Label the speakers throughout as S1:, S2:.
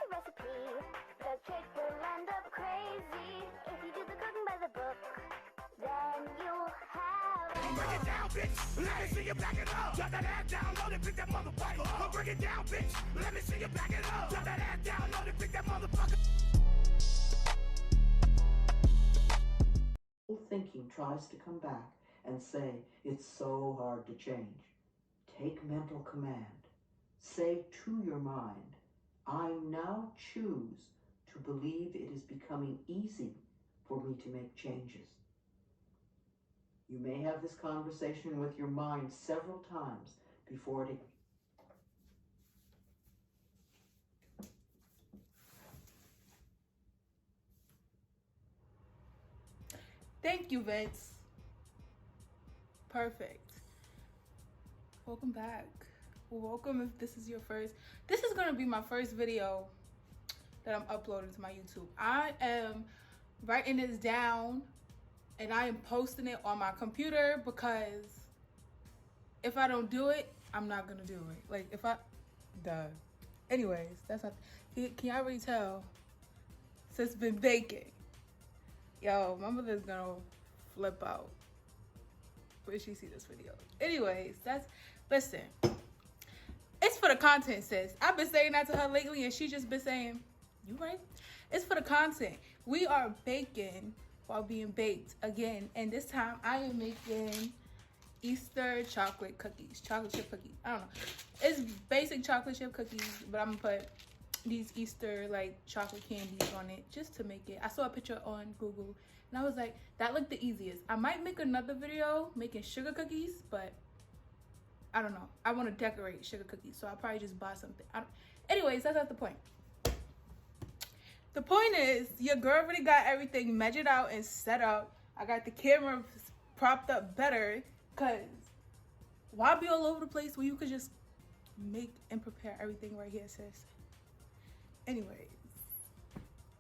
S1: the recipe. The trick will end up crazy if you do the cooking by the book. Then you'll have.
S2: Break it down, bitch. Let me see you back it up. Drop that ass down, load it, pick that motherfucker up. Break it down, bitch. Let me see you back it up. Drop that ass down, load it, pick that motherfucker.
S3: Thinking tries to come back and say it's so hard to change. Take mental command. Say to your mind, I now choose to believe it is becoming easy for me to make changes. You may have this conversation with your mind several times before it.
S4: Thank you, Vince. Perfect. Welcome back. Welcome if this is your first. This is gonna be my first video that I'm uploading to my YouTube. I am writing this down and I am posting it on my computer because if I don't do it, I'm not gonna do it. Like if I, Anyways, that's not, can y'all already tell? Sis been baking. Yo, my mother's gonna flip out when she see this video. Anyways, listen. It's for the content, sis. I've been saying that to her lately and she just been saying, you right? It's for the content. We are baking while being baked again. And this time I am making Easter chocolate cookies. Chocolate chip cookies. I don't know. It's basic chocolate chip cookies, but I'm gonna put these Easter like chocolate candies on it just to make it. I saw a picture on Google and I was like, that looked the easiest. I might make another video making sugar cookies, but I don't know. I want to decorate sugar cookies, so I'll probably just buy something. Anyways, that's not the point. The point is, your girl already got everything measured out and set up. I got the camera propped up better, cause why be all over the place when you could just make and prepare everything right here, sis? Anyways,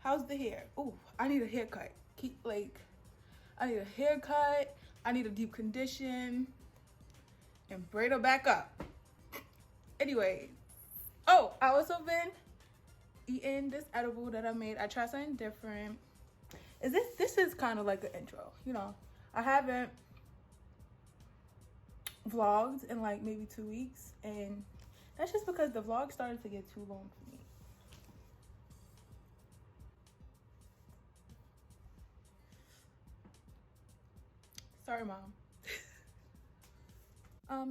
S4: how's the hair? Ooh, I need a haircut. I need a haircut. I need a deep condition and braid her back up. Anyway, oh, I also been eating this edible that I made. I tried something different. This is kind of like an intro, you know. I haven't vlogged in like maybe 2 weeks, and that's just because the vlog started to get too long for me. Sorry, Mom.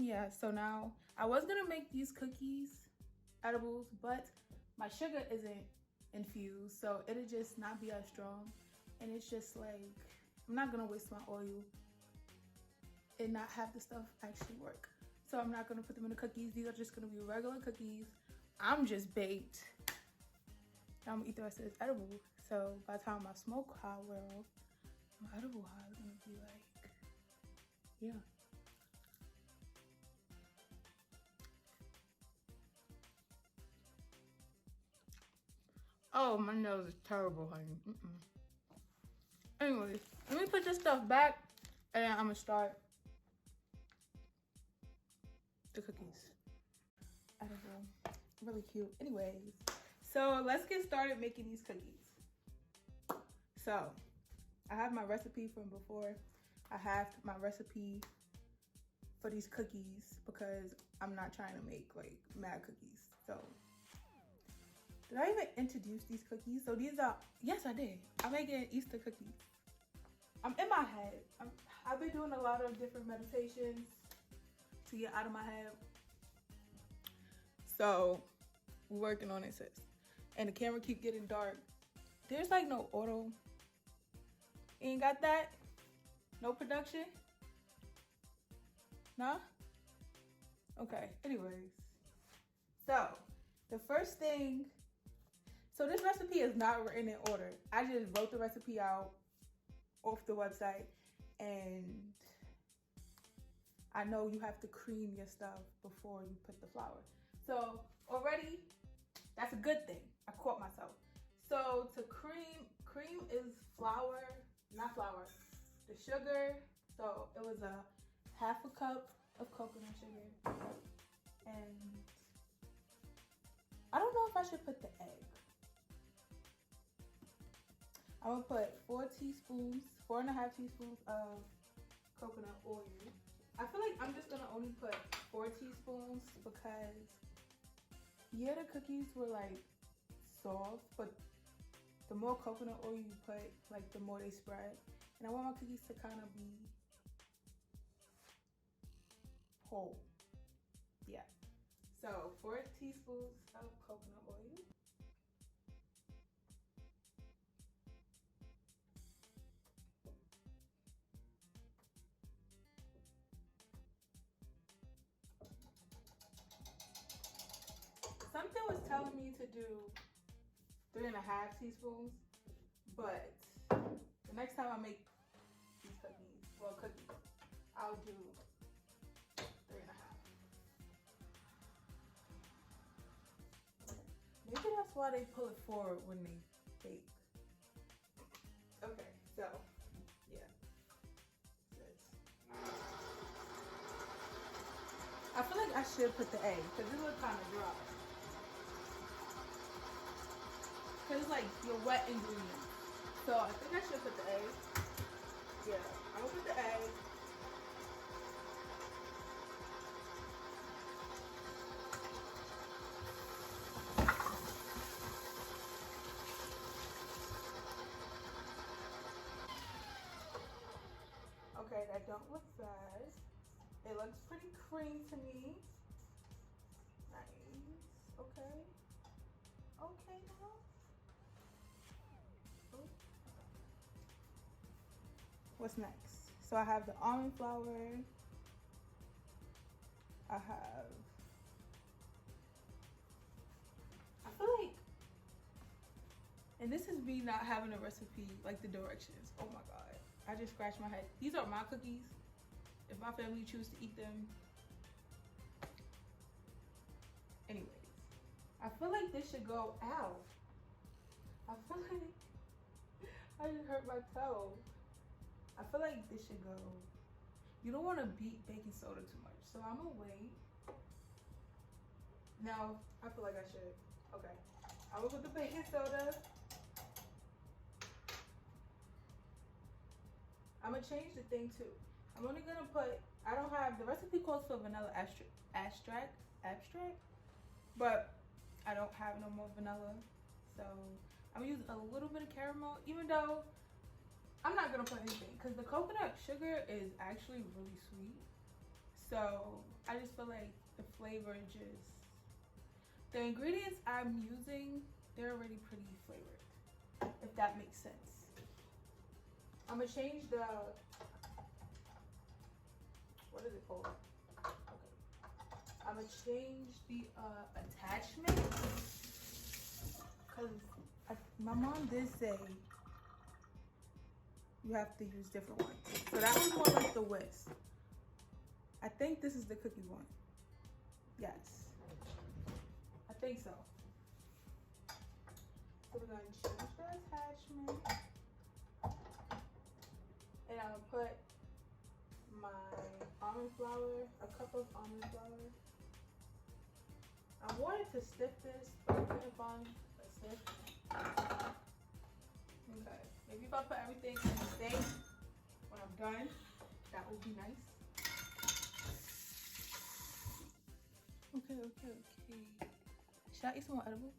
S4: Yeah, so now I was gonna make these cookies, edibles, but my sugar isn't infused, so it'll just not be as strong. And it's just like, I'm not gonna waste my oil and not have the stuff actually work. So I'm not gonna put them in the cookies. These are just gonna be regular cookies. I'm just baked. I'm gonna eat the rest of this edible. So by the time my smoke high wear off, my edible high is gonna be like, yeah. Oh, my nose is terrible, honey. Anyways, let me put this stuff back and then I'm gonna start the cookies. Edible. Really cute. Anyways, so let's get started making these cookies. So I have my recipe from before. I have my recipe for these cookies because I'm not trying to make like mad cookies. So did I even introduce these cookies? So these are, yes I did. I'm making Easter cookies. I'm in my head. I've been doing a lot of different meditations to get out of my head. So we're working on it, sis. And the camera keep getting dark. There's like no auto. Ain't got that? No production? Nah? Okay, anyways. So the first thing, so this recipe is not written in order. I just wrote the recipe out off the website, and I know you have to cream your stuff before you put the flour. So already, that's a good thing. I caught myself. So to cream is flour, not flour, the sugar. So it was a half a cup of coconut sugar, and I don't know if I should put the egg. I'm gonna put 4.5 teaspoons of coconut oil. I feel like I'm just gonna only put 4 teaspoons because yeah, the cookies were like soft, but the more coconut oil you put, like the more they spread. And I want my cookies to kind of be whole. Yeah. So 4 teaspoons of coconut oil. Something was telling me to do 3.5 teaspoons, but the next time I make these cookies, I'll do 3.5. Maybe that's why they pull it forward when they bake. Okay, so yeah. I feel like I should put the egg because it looks kind of dry. Because it's like your wet ingredients. So I think I should put the egg. Yeah, I'm gonna put the egg. Okay, that don't look bad. It looks pretty creamy to me. Nice. Okay. Okay now. What's next? So I have the almond flour. I feel like, and this is me not having a recipe, like the directions. Oh my God. I just scratched my head. These are my cookies. If my family choose to eat them. Anyways, I feel like this should go out. I feel like I just hurt my toe. I feel like this should go. You don't want to beat baking soda too much, so I'm gonna wait. No, I feel like I should. Okay, I will put the baking soda. I'm gonna change the thing too. I'm only gonna put, I don't have, the recipe calls for vanilla extract, but I don't have no more vanilla. So I'm gonna use a little bit of caramel, even though I'm not gonna put anything because the coconut sugar is actually really sweet. So I just feel like the flavor just, the ingredients I'm using, they're already pretty flavored, if that makes sense. I'm gonna change the, what is it called? Okay. I'm gonna change the attachment because my mom did say you have to use different ones. So that was more like the whisk. I think this is the cookie one. Yes, I think so. So we're gonna change the attachment. And I'm gonna put my almond flour, a cup of almond flour. I wanted to stiff this, but I couldn't find a stiff. Okay, maybe if I put everything in the sink when I'm done, that would be nice. Okay. Should I eat some more edible?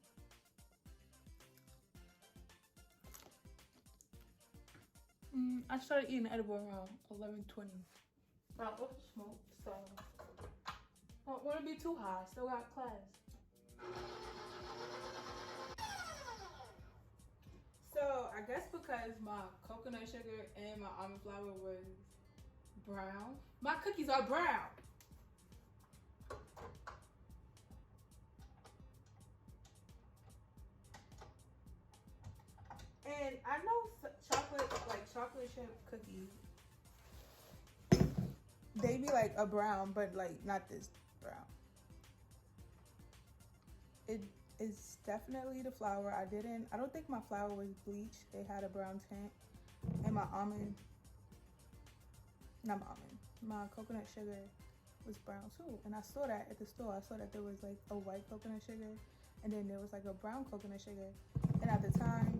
S4: I started eating edible around 11:20. But I also smoked, so I don't want to be too high. Still got class. So I guess because my coconut sugar and my almond flour was brown, my cookies are brown. And I know chocolate chip cookies, they be like a brown, but like not this brown. It is definitely the flour. I don't think my flour was bleached. It had a brown tint. And my coconut sugar was brown too. And I saw that at the store. I saw that there was like a white coconut sugar and then there was like a brown coconut sugar. And at the time,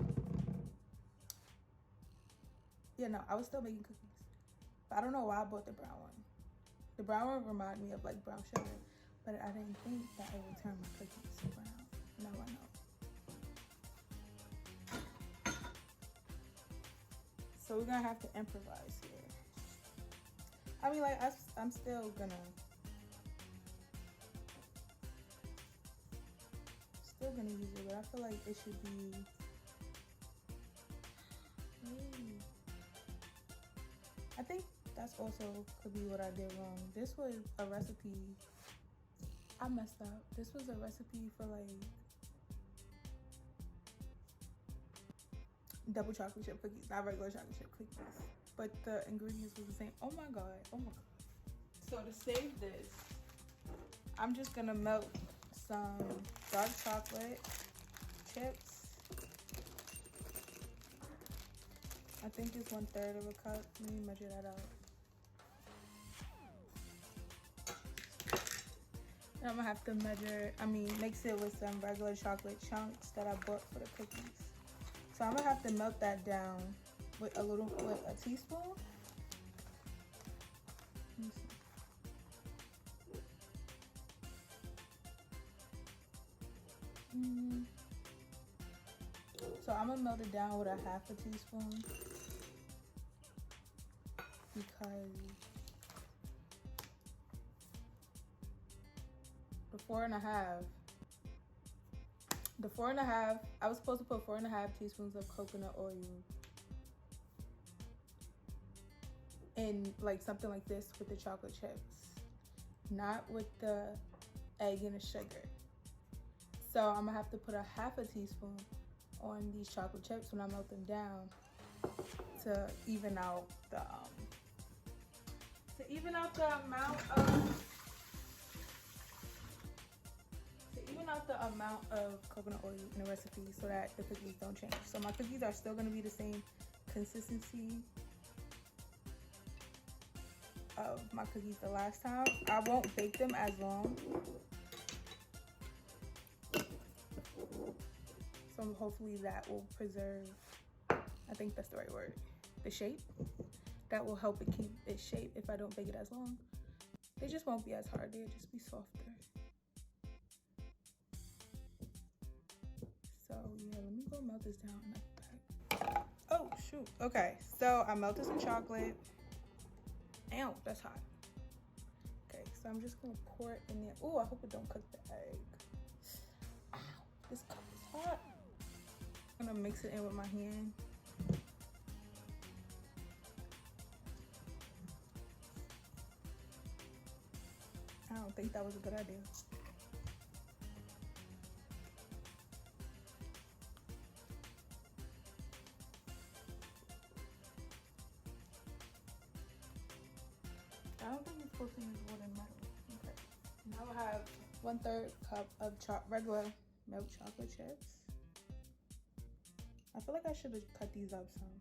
S4: Yeah, no, I was still making cookies. But I don't know why I bought the brown one. The brown one reminded me of like brown sugar, but I didn't think that it would turn my cookies brown. Now I know. So we're gonna have to improvise here. I mean, like, I'm still gonna use it, but I feel like it should be. I think that's also could be what I did wrong. This was a recipe. I messed up. This was a recipe for like double chocolate chip cookies, not regular chocolate chip cookies. But the ingredients was the same. Oh my god. Oh my god. So to save this, I'm just gonna melt some dark chocolate chips. I think it's 1/3 of a cup. Let me measure that out. And I'm gonna have to mix it with some regular chocolate chunks that I bought for the cookies. So I'm gonna have to melt that down with a teaspoon. Let me see. So I'm gonna melt it down with a 1/2 teaspoon because the 4.5, I was supposed to put 4.5 teaspoons of coconut oil in like something like this with the chocolate chips, not with the egg and the sugar. So I'm gonna have to put a 1/2 teaspoon on these chocolate chips when I melt them down to even out the amount of coconut oil in the recipe so that the cookies don't change. So my cookies are still gonna be the same consistency of my cookies the last time. I won't bake them as long. So hopefully that will preserve, I think that's the right word, the shape. That will help it keep its shape if I don't bake it as long. They just won't be as hard, they'll just be softer. So yeah, let me go melt this down in a bag. Oh shoot, okay. So I melted some chocolate. Ow, that's hot. Okay, so I'm just gonna pour it in there. Oh, I hope it don't cook the egg. Ow, this cup is hot. I'm gonna mix it in with my hand. I don't think that was a good idea. I don't think you're supposed to use wood and metal. Okay. Now I have 1/3 cup of regular milk chocolate chips. I feel like I should have cut these up some.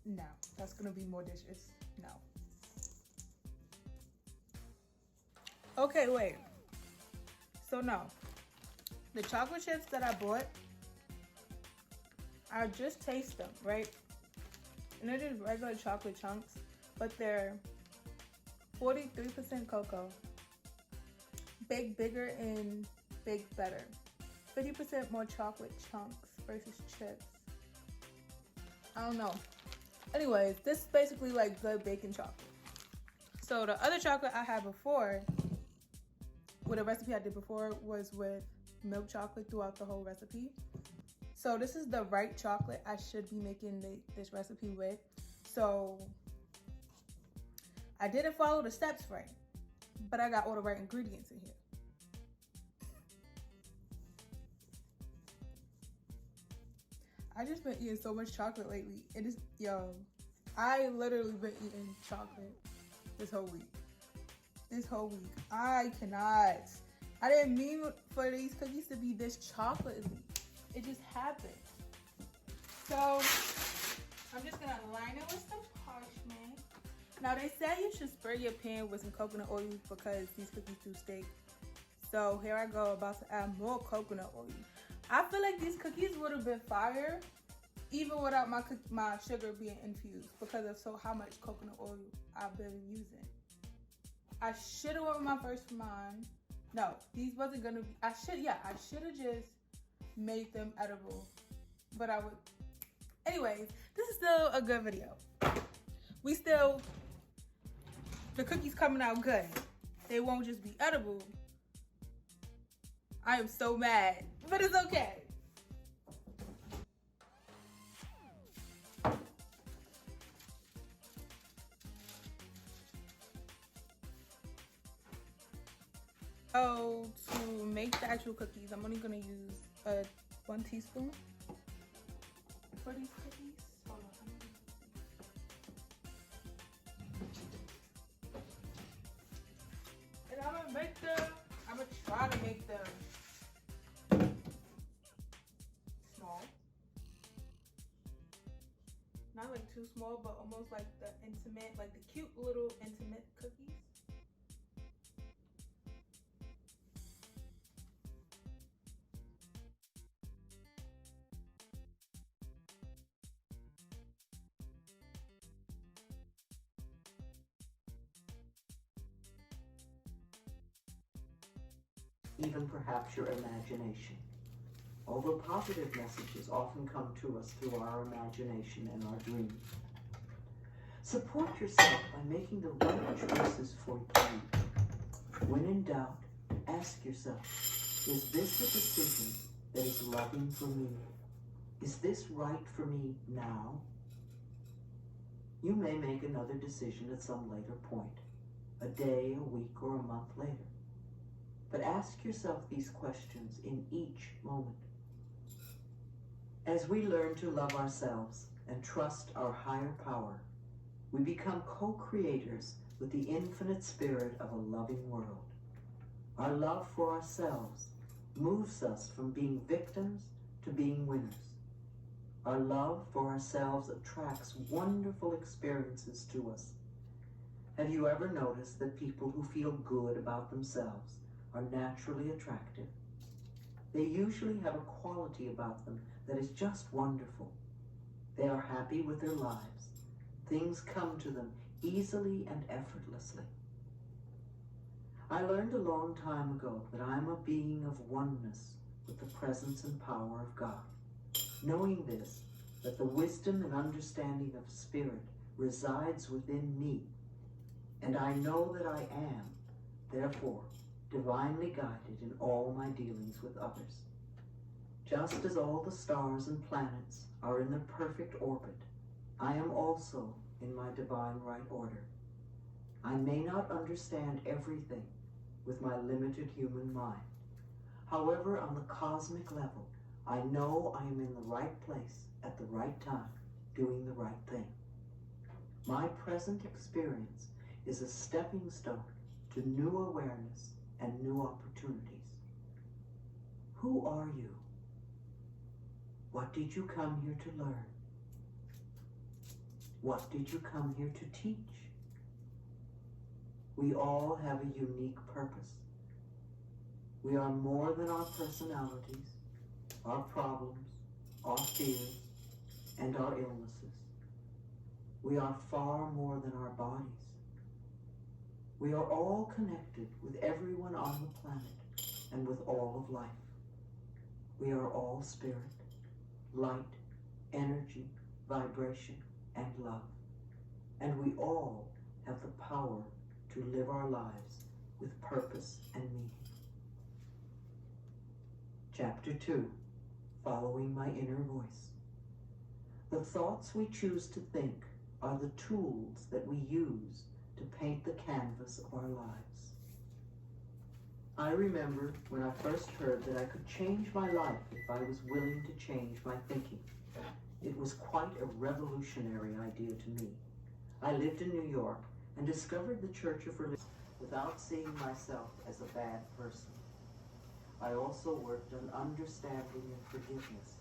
S4: No, that's gonna be more dishes. No. Okay, wait. So no, the chocolate chips that I bought, I just taste them, right? And they're just regular chocolate chunks, but they're 43% cocoa, baked bigger and baked better. 50% more chocolate chunks versus chips. I don't know. Anyways, this is basically like good baking chocolate. So the other chocolate I had before, with a recipe I did before, was with milk chocolate throughout the whole recipe. So this is the right chocolate I should be making this recipe with. So I didn't follow the steps right, but I got all the right ingredients in here. I just been eating so much chocolate lately. It is, yo, I literally been eating chocolate this whole week. I didn't mean for these cookies to be this chocolatey. It just happened. So I'm just gonna line it with some parchment. Now they say you should spray your pan with some coconut oil because these cookies do steak. So here I go, about to add more coconut oil. I feel like these cookies would have been fire even without my sugar being infused because of how much coconut oil I've been using. I should have went with my first for mine. No, these wasn't gonna be. I should have just made them edible, but I would. Anyways, this is still a good video. The cookies coming out good. They won't just be edible. I am so mad, but it's okay. So to make the actual cookies, I'm only gonna use 1 teaspoon for these cookies. Hold on. And I'm gonna try to make them small. Not like too small, but almost like the intimate, like the cute little intimate cookies.
S3: Even perhaps your imagination. Although positive messages often come to us through our imagination and our dreams. Support yourself by making the right choices for you. When in doubt, ask yourself, is this a decision that is loving for me? Is this right for me now? You may make another decision at some later point, a day, a week, or a month later. But ask yourself these questions in each moment. As we learn to love ourselves and trust our higher power, we become co-creators with the infinite spirit of a loving world. Our love for ourselves moves us from being victims to being winners. Our love for ourselves attracts wonderful experiences to us. Have you ever noticed that people who feel good about themselves are naturally attractive? They usually have a quality about them that is just wonderful. They are happy with their lives. Things come to them easily and effortlessly. I learned a long time ago that I am a being of oneness with the presence and power of God. Knowing this, that the wisdom and understanding of Spirit resides within me, and I know that I am, therefore, divinely guided in all my dealings with others. Just as all the stars and planets are in their perfect orbit, I am also in my divine right order. I may not understand everything with my limited human mind. However, on the cosmic level, I know I am in the right place at the right time, doing the right thing. My present experience is a stepping stone to new awareness and new opportunities. Who are you? What did you come here to learn? What did you come here to teach? We all have a unique purpose. We are more than our personalities, our problems, our fears, and our illnesses. We are far more than our bodies. We are all connected with everyone on the planet and with all of life. We are all spirit, light, energy, vibration, and love. And we all have the power to live our lives with purpose and meaning. Chapter 2, Following My Inner Voice. The thoughts we choose to think are the tools that we use to paint the canvas of our lives. I remember when I first heard that I could change my life if I was willing to change my thinking. It was quite a revolutionary idea to me. I lived in New York and discovered the Church of Religion without seeing myself as a bad person. I also worked on understanding and forgiveness.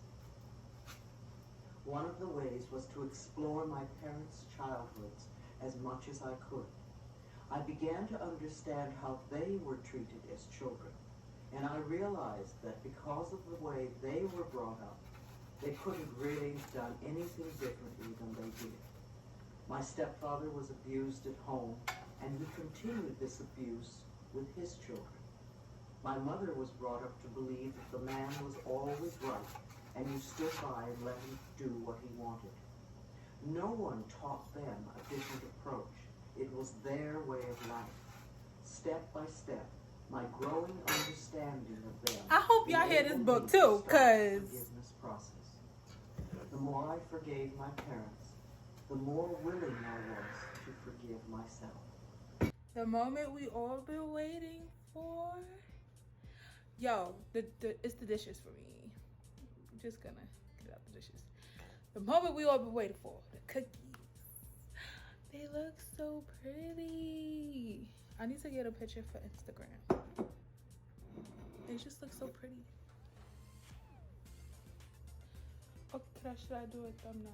S3: One of the ways was to explore my parents' childhoods as much as I could. I began to understand how they were treated as children, and I realized that because of the way they were brought up, they couldn't really have done anything differently than they did. My stepfather was abused at home, and he continued this abuse with his children. My mother was brought up to believe that the man was always right, and you stood by and let him do what he wanted. No one taught them a different approach. It was their way of life. Step by step, my growing understanding of them.
S4: I hope y'all hear this book too, cause
S3: forgiveness process. The more I forgave my parents, the more willing I was to forgive myself.
S4: the moment we all been waiting for. Yo, it's the dishes for me. I'm just gonna get out the dishes. The moment we all been waiting for, the cookies. They look so pretty. I need to get a picture for Instagram. They just look so pretty. Or should I do a thumbnail?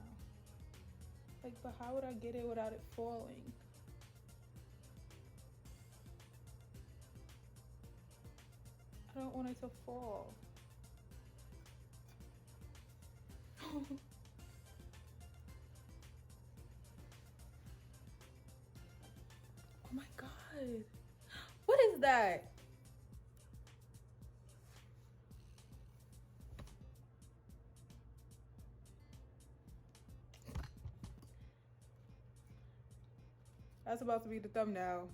S4: Like, but how would I get it without it falling? I don't want it to fall. Oh my God. What is that? That's about to be the thumbnail.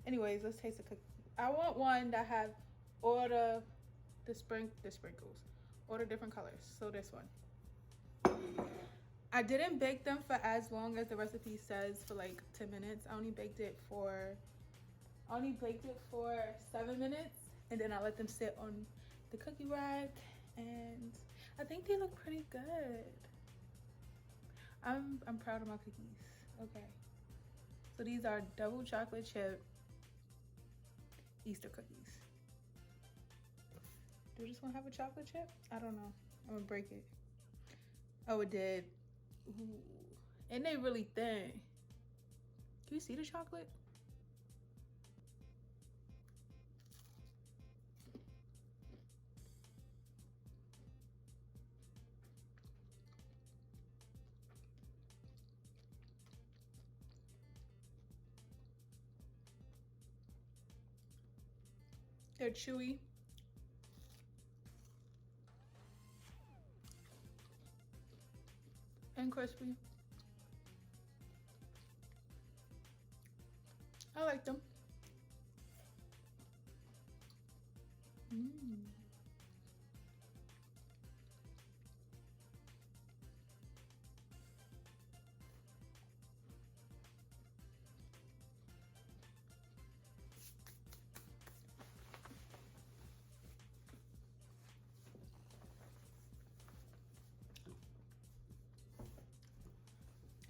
S4: Anyways, let's taste the cookie. I want one that have all the sprinkles, all the different colors. So this one. I didn't bake them for as long as the recipe says, for like 10 minutes. I only baked it for 7 minutes, and then I let them sit on the cookie rack, and I think they look pretty good. I'm proud of my cookies. Okay. So these are double chocolate chip Easter cookies. Do this one have a chocolate chip? I don't know. I'm gonna break it. Oh, it did. Ooh. And they really thin. Can you see the chocolate? They're chewy. And crispy. I like them.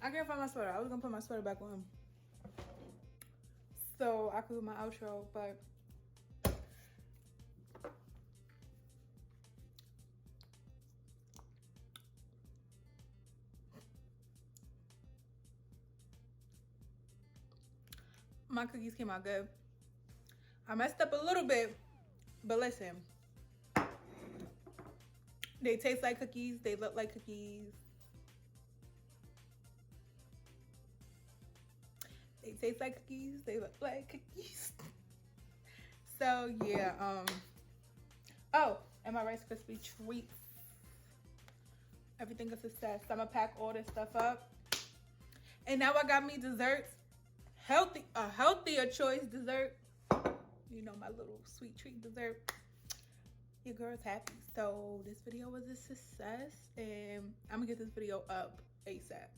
S4: I can't find my sweater. I was gonna put my sweater back on so I could do my outro, but my cookies came out good. I messed up a little bit, but listen, they taste like cookies, they look like cookies. They taste like cookies, they look like cookies. So yeah, oh, and my Rice Krispie treats. Everything is a success. I'm gonna pack all this stuff up. And now I got me desserts. A healthier choice dessert. You know, my little sweet treat dessert. Your girl's happy. So this video was a success, and I'm gonna get this video up ASAP.